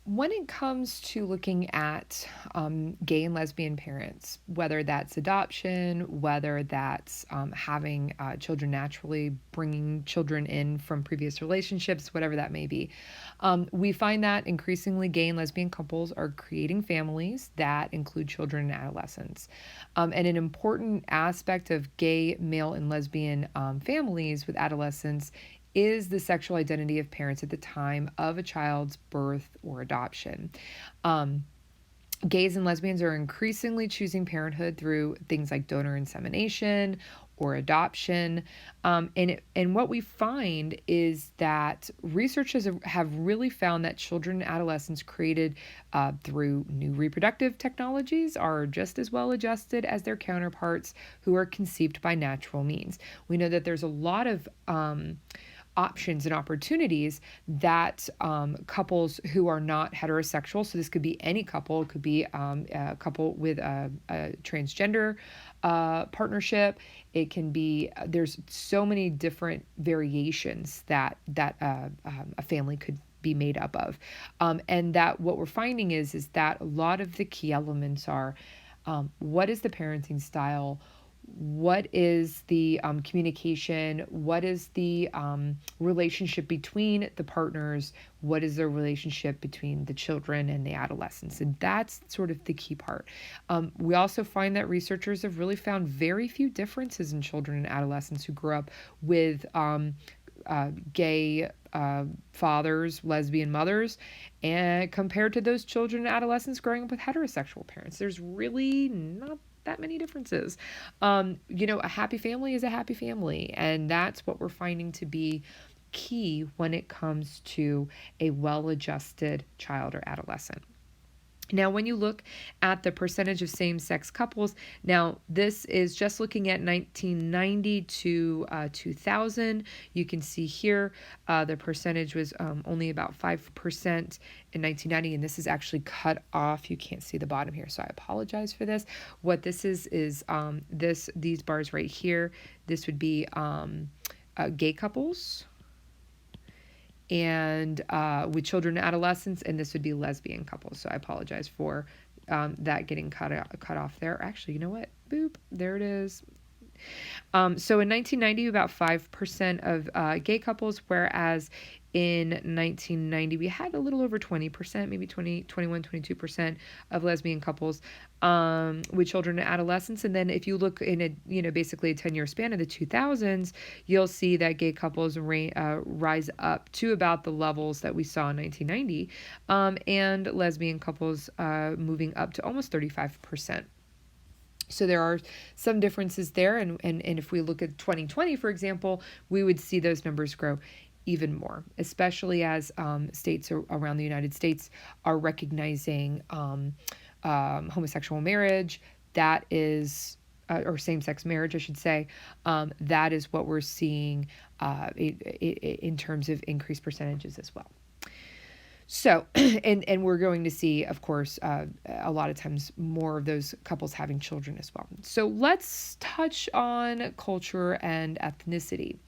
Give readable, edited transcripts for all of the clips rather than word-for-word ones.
When it comes to looking at gay and lesbian parents, whether that's adoption, whether that's having children naturally, bringing children in from previous relationships, whatever that may be, we find that increasingly gay and lesbian couples are creating families that include children and adolescents. And an important aspect of gay, male, and lesbian families with adolescents is the sexual identity of parents at the time of a child's birth or adoption. Um, Gays and lesbians are increasingly choosing parenthood through things like donor insemination or adoption. And what we find is that researchers have really found that children and adolescents created through new reproductive technologies are just as well adjusted as their counterparts who are conceived by natural means. We know that there's a lot of options and opportunities that couples who are not heterosexual, so this could be any couple, it could be a couple with a transgender partnership, it can be, there's so many different variations that a family could be made up of, and that what we're finding is that a lot of the key elements are what is the parenting style, what is the communication, what is the relationship between the partners, what is the relationship between the children and the adolescents, and that's sort of the key part. We also find that researchers have really found very few differences in children and adolescents who grew up with gay fathers, lesbian mothers, and compared to those children and adolescents growing up with heterosexual parents. There's really not that many differences. A happy family is a happy family, and that's what we're finding to be key when it comes to a well adjusted child or adolescent. Now, when you look at the percentage of same sex couples, now this is just looking at 1990 to 2000. You can see here the percentage was only about 5% in 1990, and this is actually cut off. You can't see the bottom here, so I apologize for this. What this is these bars right here. This would be gay couples and with children and adolescents, and this would be lesbian couples. So I apologize for that getting cut off there. Actually, you know what? Boop, there it is. So in 1990, about 5% of gay couples, whereas in 1990, we had a little over 20%, maybe 20, 21, 22% of lesbian couples with children and adolescents. And then if you look in basically a 10-year span of the 2000s, you'll see that gay couples rise up to about the levels that we saw in 1990, and lesbian couples moving up to almost 35%. So there are some differences there. And if we look at 2020, for example, we would see those numbers grow even more, especially as states around the United States are recognizing homosexual marriage. That is, or same-sex marriage, I should say. That is what we're seeing in terms of increased percentages as well. So, and we're going to see, of course, a lot of times more of those couples having children as well. So let's touch on culture and ethnicity.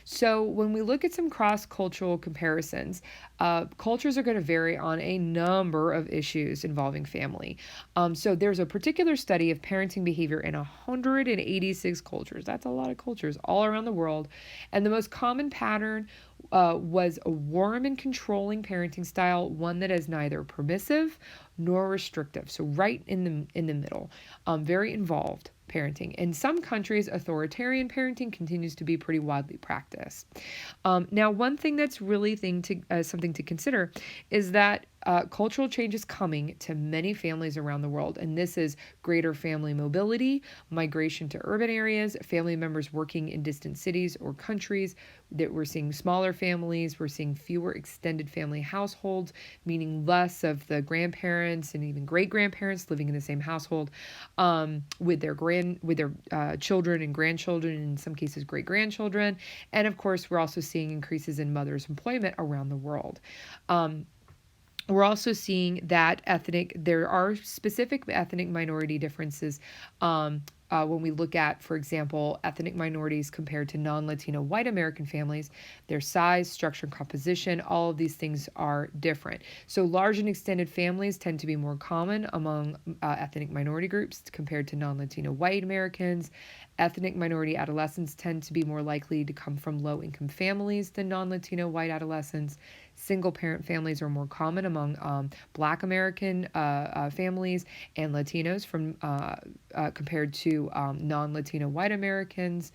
So when we look at some cross-cultural comparisons, cultures are going to vary on a number of issues involving family. So there's a particular study of parenting behavior in 186 cultures. That's a lot of cultures all around the world. And the most common pattern was a warm and controlling parenting style, one that is neither permissive nor restrictive. So right in the middle, very involved parenting. In some countries, authoritarian parenting continues to be pretty widely practiced. Now, one thing that's really something to consider is that cultural change is coming to many families around the world, and this is greater family mobility, migration to urban areas, family members working in distant cities or countries. That we're seeing smaller families, we're seeing fewer extended family households, meaning less of the grandparents and even great grandparents living in the same household with their children and grandchildren, and in some cases great grandchildren. And of course, we're also seeing increases in mothers' employment around the world. We're also seeing that there are specific ethnic minority differences when we look at, for example, ethnic minorities compared to non-Latino white American families, their size, structure, and composition, all of these things are different. So large and extended families tend to be more common among ethnic minority groups compared to non-Latino white Americans. Ethnic minority adolescents tend to be more likely to come from low-income families than non-Latino white adolescents. Single-parent families are more common among Black American families and Latinos compared to non-Latino white Americans.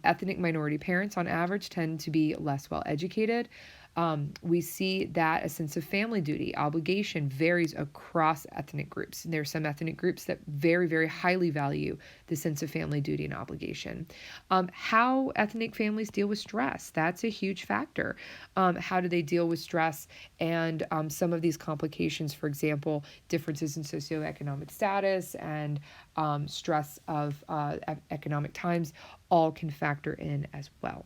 Ethnic minority parents, on average, tend to be less well educated. We see that a sense of family duty, obligation varies across ethnic groups. And there are some ethnic groups that very, very highly value the sense of family duty and obligation. How ethnic families deal with stress, that's a huge factor. How do they deal with stress and some of these complications, for example, differences in socioeconomic status and stress of economic times, all can factor in as well,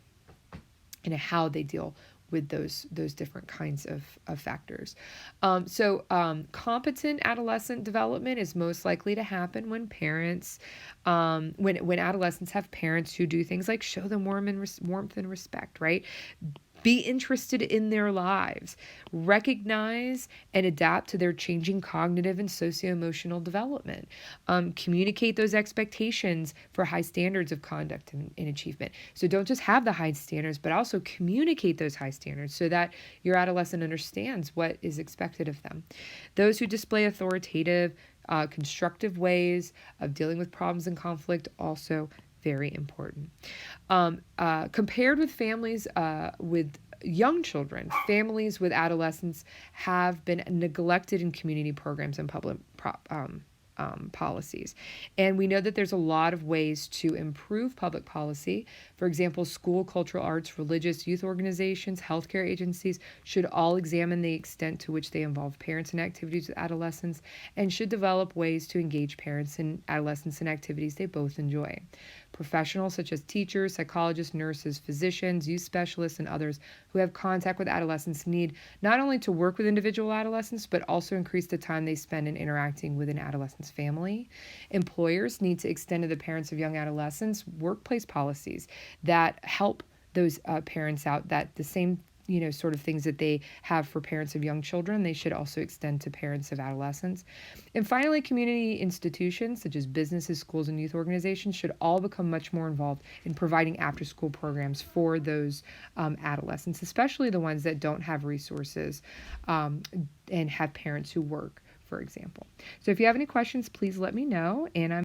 and how they deal with those different kinds of factors. Competent adolescent development is most likely to happen when parents, when adolescents have parents who do things like show them warmth and respect, right? Be interested in their lives, recognize and adapt to their changing cognitive and socio-emotional development, communicate those expectations for high standards of conduct and achievement. So don't just have the high standards, but also communicate those high standards so that your adolescent understands what is expected of them. Those who display authoritative, constructive ways of dealing with problems and conflict also very important. Compared with families with young children, families with adolescents have been neglected in community programs and public policies. And we know that there's a lot of ways to improve public policy. For example, school, cultural arts, religious, youth organizations, healthcare agencies should all examine the extent to which they involve parents in activities with adolescents and should develop ways to engage parents and adolescents in activities they both enjoy. Professionals such as teachers, psychologists, nurses, physicians, youth specialists, and others who have contact with adolescents need not only to work with individual adolescents, but also increase the time they spend in interacting with an adolescent's family. Employers need to extend to the parents of young adolescents workplace policies that help those parents out, that the same sort of things that they have for parents of young children, they should also extend to parents of adolescents. And finally, community institutions such as businesses, schools, and youth organizations should all become much more involved in providing after-school programs for those adolescents, especially the ones that don't have resources and have parents who work, for example. So if you have any questions, please let me know, and I'm